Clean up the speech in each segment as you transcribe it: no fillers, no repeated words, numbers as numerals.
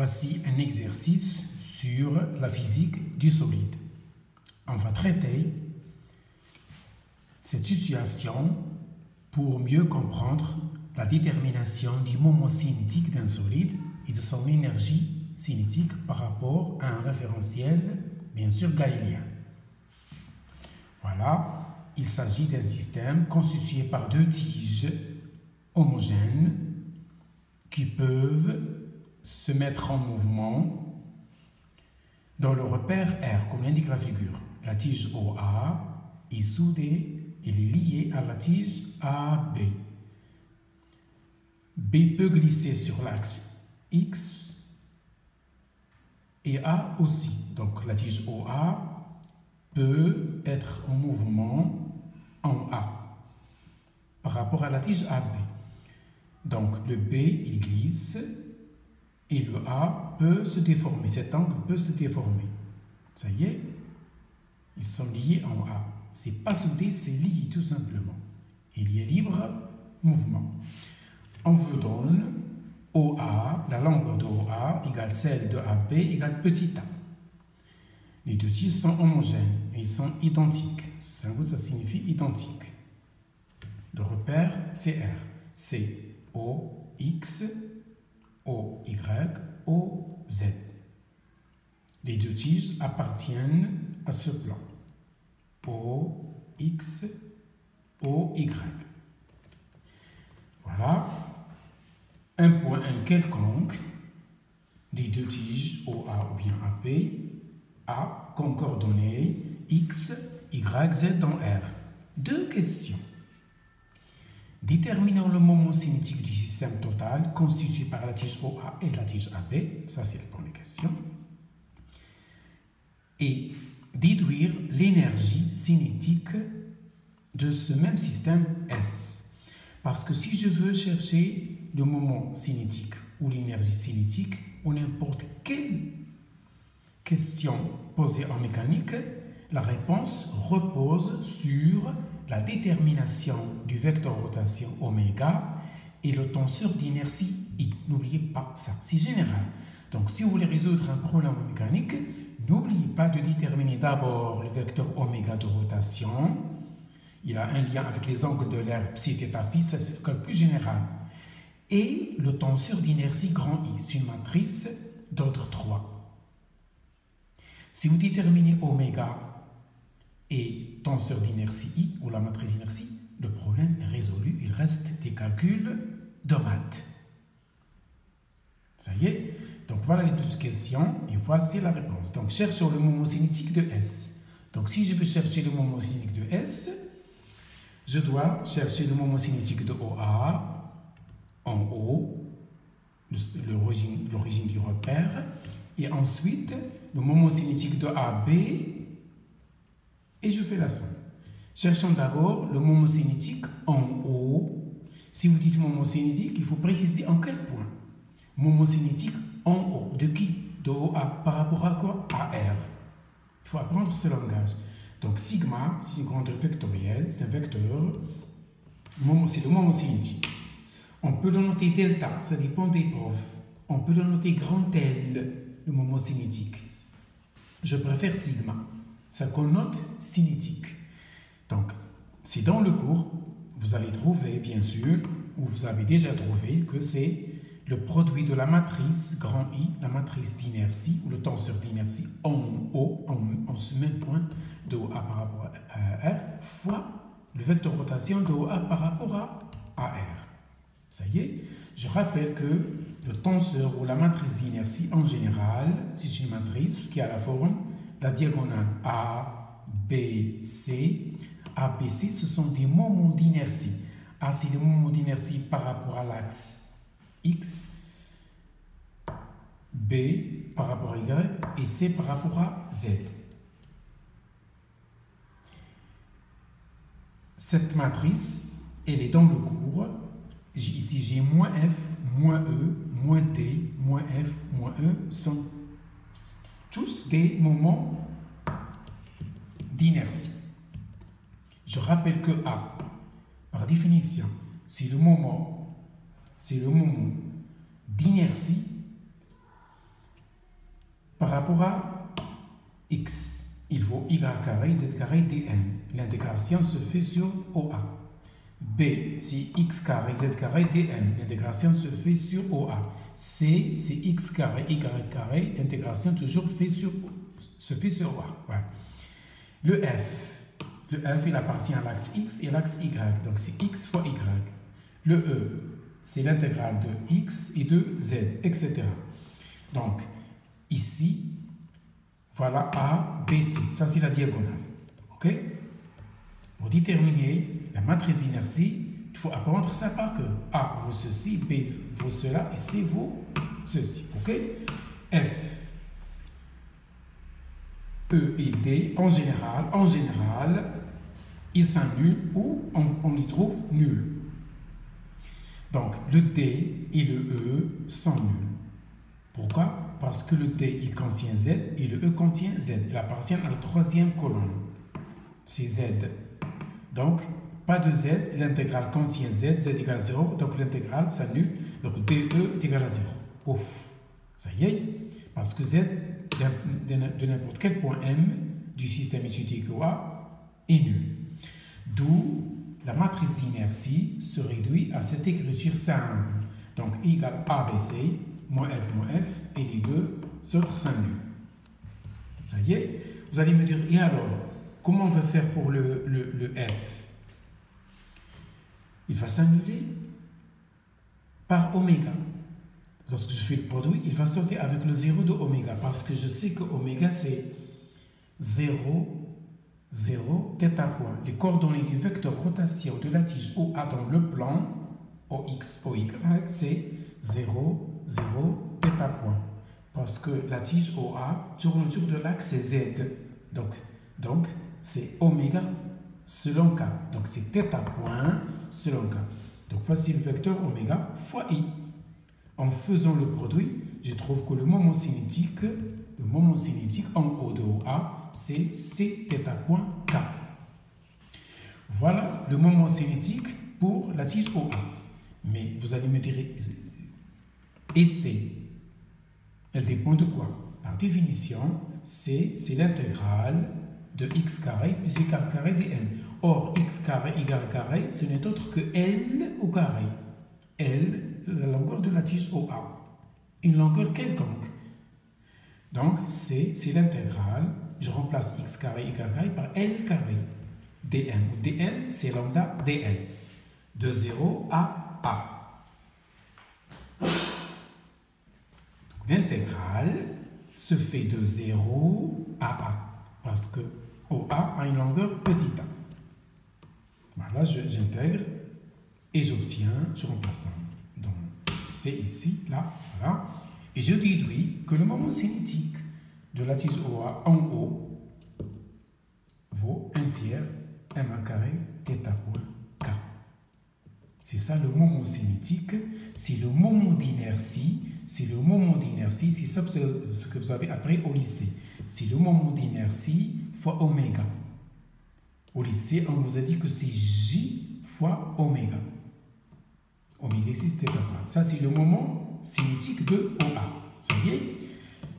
Voici un exercice sur la physique du solide. On va traiter cette situation pour mieux comprendre la détermination du moment cinétique d'un solide et de son énergie cinétique par rapport à un référentiel, bien sûr, galiléen. Voilà, il s'agit d'un système constitué par deux tiges homogènes qui peuvent se mettre en mouvement dans le repère R, comme l'indique la figure. La tige OA est soudée, elle est liée à la tige AB. B peut glisser sur l'axe X et A aussi. Donc la tige OA peut être en mouvement en A par rapport à la tige AB. Donc le B, il glisse et le A peut se déformer. Cet angle peut se déformer. Ça y est, ils sont liés en A. C'est pas soudé, c'est lié tout simplement. Il y a libre mouvement. On vous donne OA, la longueur de OA égale celle de AB égale petit a. Les deux tiges sont homogènes et ils sont identiques. Ce symbole, ça signifie identique. Le repère, c'est R. C'est OX, OY, OZ. Les deux tiges appartiennent à ce plan. OX, OY. Voilà. Un point M quelconque des deux tiges OA ou bien AP a comme coordonnées X, Y, Z dans R. Deux questions. Déterminons le moment cinétique du système total constitué par la tige OA et la tige AB. Ça, c'est la première question. Et déduire l'énergie cinétique de ce même système S. Parce que si je veux chercher le moment cinétique ou l'énergie cinétique ou n'importe quelle question posée en mécanique, la réponse repose sur la détermination du vecteur rotation oméga et le tenseur d'inertie I. N'oubliez pas ça, c'est général. Donc si vous voulez résoudre un problème mécanique, n'oubliez pas de déterminer d'abord le vecteur oméga de rotation. Il a un lien avec les angles de l'air psi, θ, phi, ça c'est le cas le plus général. Et le tenseur d'inertie grand I, c'est une matrice d'ordre 3. Si vous déterminez oméga et tenseur d'inertie I, ou la matrice d'inertie, le problème est résolu. Il reste des calculs de maths. Ça y est. Donc voilà les deux questions et voici la réponse. Donc cherchons le moment cinétique de S. Donc si je veux chercher le moment cinétique de S, je dois chercher le moment cinétique de OA en haut, l'origine du repère, et ensuite le moment cinétique de AB, et je fais la somme. Cherchons d'abord le moment cinétique en haut. Si vous dites moment cinétique, il faut préciser en quel point. Moment cinétique en haut. De qui? De OA. Par rapport à quoi? À R. Il faut apprendre ce langage. Donc sigma, c'est une grandeur vectorielle, c'est un vecteur, c'est le moment cinétique. On peut le noter delta, ça dépend des profs. On peut le noter grand L, le moment cinétique. Je préfère sigma, ça connote cinétique. Donc, c'est dans le cours, vous allez trouver, bien sûr, ou vous avez déjà trouvé, que c'est le produit de la matrice grand I, la matrice d'inertie, ou le tenseur d'inertie en haut, en ce même point de OA par rapport à R, fois le vecteur rotation de OA par rapport à R. Ça y est, je rappelle que le tenseur ou la matrice d'inertie en général, c'est une matrice qui a la forme de la diagonale A, B, C. A, B, C, ce sont des moments d'inertie. A, c'est des moments d'inertie par rapport à l'axe X, B par rapport à Y et C par rapport à Z. Cette matrice, elle est dans le cours. Ici, j'ai moins F, moins E, moins T, moins F, moins E, sont tous des moments d'inertie. Je rappelle que A, par définition, c'est le moment d'inertie par rapport à x, il faut y carré, z carré, dn. L'intégration se fait sur OA. B, c'est x carré, z carré, dn. L'intégration se fait sur OA. C, c'est x carré, y carré. L'intégration toujours se fait sur OA. Voilà. Le F, il appartient à l'axe x et à l'axe y. Donc, c'est x fois y. Le E, c'est l'intégrale de x et de z, etc. Donc, ici, voilà A, B, C. Ça, c'est la diagonale. OK? Pour déterminer la matrice d'inertie, il faut apprendre ça par cœur. A vaut ceci, B vaut cela et C vaut ceci. OK? F, E et D, en général, ils s'annulent ou on les trouve nuls. Donc, le D et le E sont nuls. Pourquoi? Parce que le D, il contient Z et le E contient Z. Il appartient à la troisième colonne. C'est Z. Donc, pas de Z, l'intégrale contient Z, Z égale 0, donc l'intégrale s'annule. Donc, DE est égal à 0. Ouf, ça y est, parce que Z, de n'importe quel point M du système étudié OA, est nul. D'où la matrice d'inertie se réduit à cette écriture simple. Donc, I égale ABC, moins F, et les deux autres s'annulent. Ça y est, vous allez me dire, et alors, comment on va faire pour le F? Il va s'annuler par oméga. Lorsque je fais le produit, il va sortir avec le 0 de oméga, parce que je sais que oméga c'est 0, 0, θ point. Les coordonnées du vecteur rotation de la tige OA dans le plan, OX, OY, c'est 0, 0, θ point. Parce que la tige OA tourne autour de l'axe Z. Donc c'est oméga selon K. Donc c'est θ point selon K. Donc voici le vecteur oméga fois I. En faisant le produit, je trouve que le moment cinétique en haut de OA, c'est Cθ point K. Voilà le moment cinétique pour la tige OA. Mais vous allez me dire, et C, elle dépend de quoi? Par définition, C, c'est l'intégrale de x carré plus y carré dn. Or, x carré, y carré, ce n'est autre que L au carré. L, la longueur de la tige OA. Une longueur quelconque. Donc, C, c'est l'intégrale. Je remplace x carré, y carré par L carré. dn. Ou dn, c'est lambda dl. De 0 à A. Donc, l'intégrale se fait de 0 à A. Parce que OA a une longueur petit a. Voilà, j'intègre et j'obtiens, je remplace dans C ici, là, voilà. Et je déduis que le moment cinétique de la tige OA en haut vaut 1 tiers m1 carré θ point K. C'est ça le moment cinétique, c'est le moment d'inertie, c'est ça ce que vous avez appris au lycée. C'est le moment d'inertie fois oméga. Au lycée, on vous a dit que c'est J fois oméga. Oméga ici, c'était pas. Ça, c'est le moment cinétique de OA. Ça y est.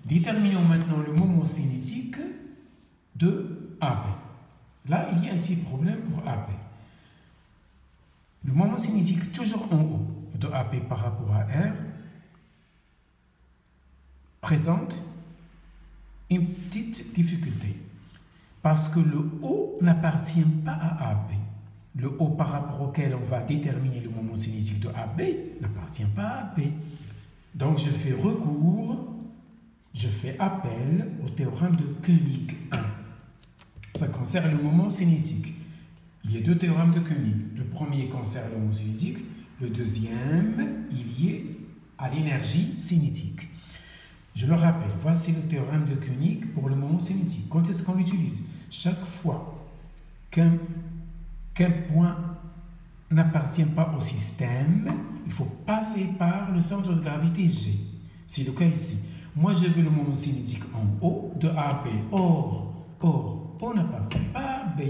Déterminons maintenant le moment cinétique de AB. Là, il y a un petit problème pour AB. Le moment cinétique toujours en haut de AB par rapport à R présente une petite difficulté. Parce que le O n'appartient pas à AB. Le O par rapport auquel on va déterminer le moment cinétique de AB n'appartient pas à AB. Donc je fais recours, je fais appel au théorème de Koenig 1. Ça concerne le moment cinétique. Il y a deux théorèmes de Koenig. Le premier concerne le moment cinétique, le deuxième, il y est à l'énergie cinétique. Je le rappelle, voici le théorème de Koenig pour le moment cinétique. Quand est-ce qu'on l'utilise? Chaque fois qu'un point n'appartient pas au système, il faut passer par le centre de gravité G. C'est le cas ici. Moi, je veux le moment cinétique en haut de AB. Or, O n'appartient pas à B.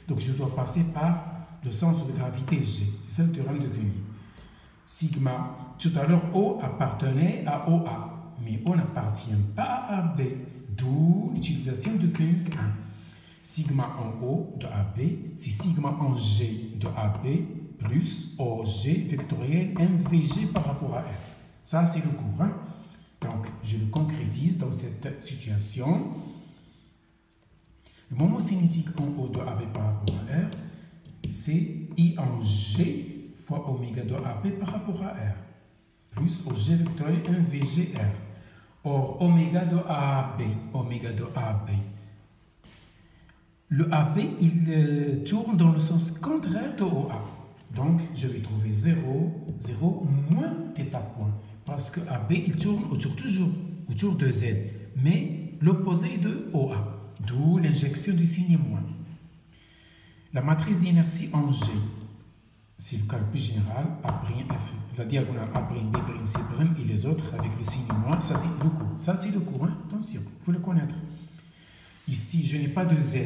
Donc, je dois passer par le centre de gravité G. C'est le théorème de Koenig. Sigma, tout à l'heure, O appartenait à OA. mais O n'appartient pas à AB, d'où l'utilisation de conique 1. Sigma en O de AB, c'est sigma en G de AB plus OG vectoriel MVG par rapport à R. Ça, c'est le cours. Hein? Donc, je le concrétise dans cette situation. Le moment cinétique en O de AB par rapport à R, c'est I en G fois oméga de AB par rapport à R, plus OG vectoriel MVGR. Or, oméga de AB, le AB, il tourne dans le sens contraire de OA. Donc, je vais trouver 0, 0 moins θ point. Parce que AB, il tourne toujours autour de Z, mais l'opposé de OA. D'où l'injection du signe moins. La matrice d'inertie en G, c'est le cas le plus général, A', F, la diagonale A', B', C' et les autres avec le signe moins, ça c'est le cours. Ça c'est le cours, hein? Attention, il faut le connaître. Ici, je n'ai pas de Z.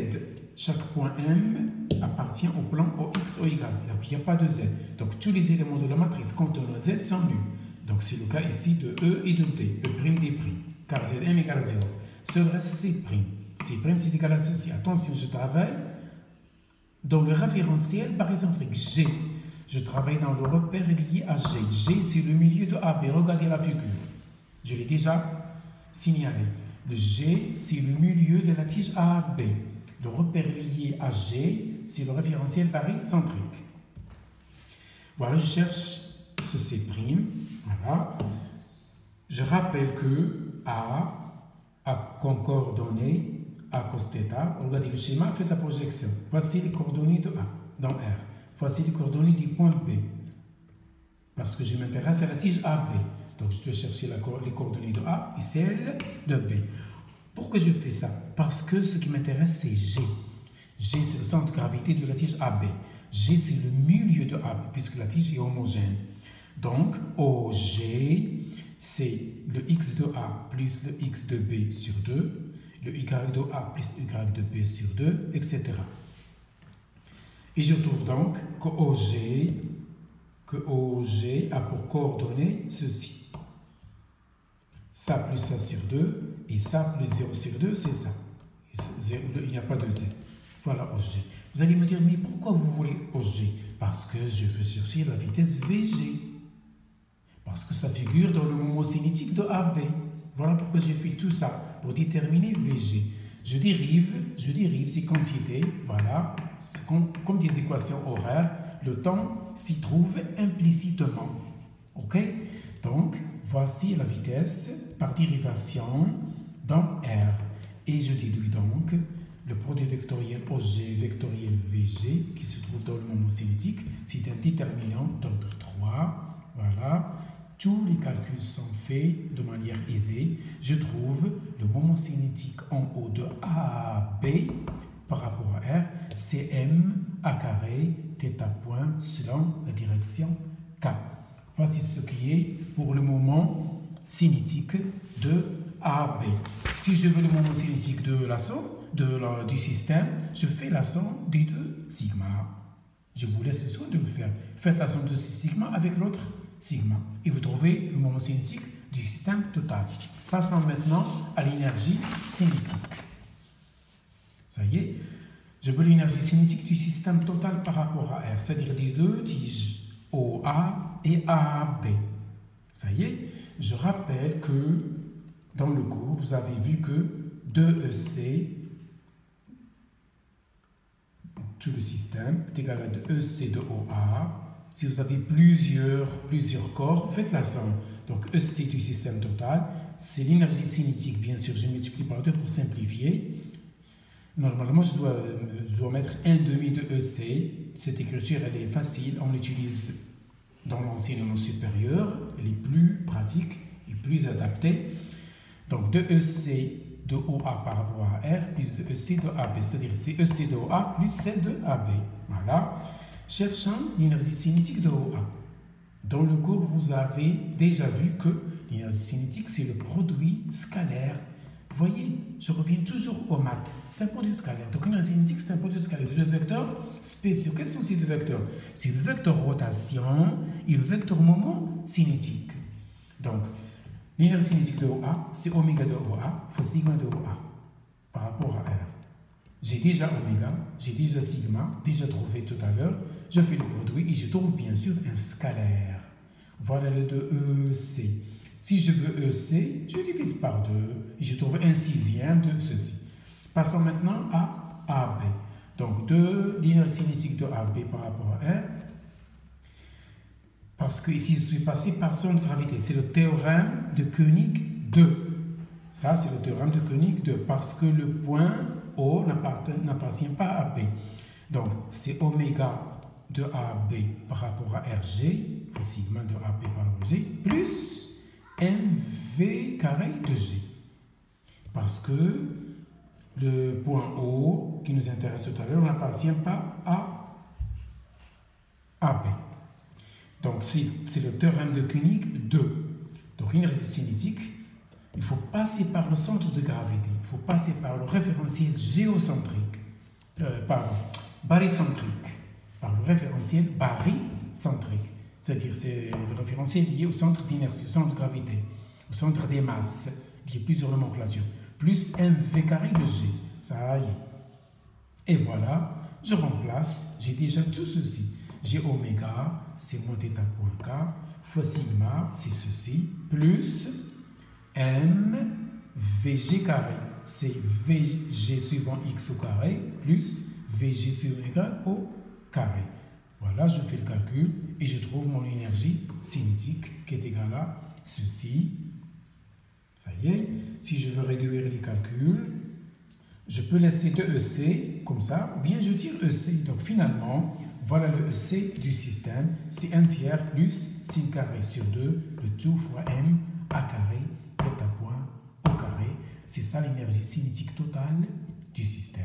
Chaque point M appartient au plan OX, OY. Donc, il n'y a pas de Z. Donc, tous les éléments de la matrice contenant Z sont nuls. Donc, c'est le cas ici de E et de D, E', D', car Zm égale à 0. Ce reste C'. C', c'est égal à ceci. Attention, je travaille dans le référentiel barycentrique G. Je travaille dans le repère lié à G. G, c'est le milieu de AB. Regardez la figure. Je l'ai déjà signalé. Le G, c'est le milieu de la tige AB. Le repère lié à G, c'est le référentiel barycentrique. Voilà, je cherche ce C'. Voilà. Je rappelle que A comme coordonnée A cos θ. Regardez le schéma, faites la projection. Voici les coordonnées de A dans R. Voici les coordonnées du point B. Parce que je m'intéresse à la tige AB. Donc, je dois chercher les coordonnées de A et celles de B. Pourquoi je fais ça? Parce que ce qui m'intéresse, c'est G. G, c'est le centre de gravité de la tige AB. G, c'est le milieu de AB, puisque la tige est homogène. Donc, OG, c'est le X de A plus le X de B sur 2, le Y de A plus le Y de B sur 2, etc. Et je trouve donc que OG a pour coordonnées ceci. Ça plus ça sur 2, et ça plus 0 sur 2, c'est ça. Il n'y a pas de Z. Voilà OG. Vous allez me dire, mais pourquoi vous voulez OG? Parce que je veux chercher la vitesse VG. Parce que ça figure dans le moment cinétique de AB. Voilà pourquoi j'ai fait tout ça, pour déterminer VG. Je dérive ces quantités, voilà, comme des équations horaires, le temps s'y trouve implicitement. Ok? Donc, voici la vitesse par dérivation dans R. Et je déduis donc le produit vectoriel OG vectoriel VG qui se trouve dans le moment cinétique. C'est un déterminant d'ordre 3. Voilà. Tous les calculs sont faits de manière aisée. Je trouve le moment cinétique en haut de AB par rapport à R, Cm A carré θ point selon la direction K. Voici ce qui est pour le moment cinétique de AB. Si je veux le moment cinétique de la somme du système, je fais la somme des deux sigma. Je vous laisse le soin de le faire. Faites la somme de ce sigma avec l'autre sigma. Et vous trouvez le moment cinétique du système total. Passons maintenant à l'énergie cinétique. Ça y est, je veux l'énergie cinétique du système total par rapport à R, c'est-à-dire des deux tiges OA et AB. Ça y est, je rappelle que dans le cours, vous avez vu que 2EC, tout le système, est égal à 2EC de OA. Si vous avez plusieurs corps, faites la somme. Donc, EC du système total, c'est l'énergie cinétique, bien sûr, je multiplie par 2 pour simplifier. Normalement, je dois mettre 1/2 de EC. Cette écriture, elle est facile, on l'utilise dans l'enseignement supérieur, elle est plus pratique et plus adaptée. Donc, 2EC de OA par rapport à R plus 2EC de AB, c'est-à-dire c'est EC de OA plus celle de AB. Voilà. Cherchons l'énergie cinétique de OA. Dans le cours, vous avez déjà vu que l'énergie cinétique, c'est le produit scalaire. Vous voyez, je reviens toujours aux maths. C'est un produit scalaire. Donc, l'énergie cinétique, c'est un produit scalaire. Deux vecteurs spéciaux. Quels sont ces deux vecteurs? C'est le vecteur rotation et le vecteur moment cinétique. Donc, L'énergie cinétique de OA, c'est oméga de OA fois sigma de OA par rapport à R. J'ai déjà oméga, j'ai déjà sigma, déjà trouvé tout à l'heure. Je fais le produit et je trouve bien sûr un scalaire. Voilà le de EC. Si je veux EC, je divise par 2 et je trouve un sixième de ceci. Passons maintenant à AB. Donc, de l'énergie cinétique de AB par rapport à R. Parce que ici, je suis passé par son de gravité. C'est le théorème de Koenig 2. Ça, c'est le théorème de Koenig 2. Parce que le point O n'appartient pas à B. Donc, c'est oméga de AB par rapport à RG, fois sigma de AB par RG, plus mv carré de G. Parce que le point O, qui nous intéresse tout à l'heure, n'appartient pas à AB. Donc, c'est le théorème de Koenig 2. Donc, une énergie cinétique, il faut passer par le centre de gravité. Il faut passer par le référentiel géocentrique. Barycentrique. Par le référentiel barycentrique. C'est-à-dire, c'est le référentiel lié au centre d'inertie, au centre de gravité, au centre des masses. Il y a plusieurs nomenclatures. Plus mv carré de G. Ça y est. Et voilà, je remplace. J'ai déjà tout ceci. J'ai oméga, c'est mon θ point K, fois sigma, c'est ceci, plus m vg carré, c'est vg suivant x au carré, plus vg sur oméga au carré. Voilà, je fais le calcul et je trouve mon énergie cinétique qui est égale à ceci. Ça y est, si je veux réduire les calculs, je peux laisser 2EC comme ça, ou bien je tire EC. Donc finalement, voilà le EC du système, c'est 1 tiers plus sin carré sur 2, le tout fois m a carré, θ point au carré. C'est ça l'énergie cinétique totale du système.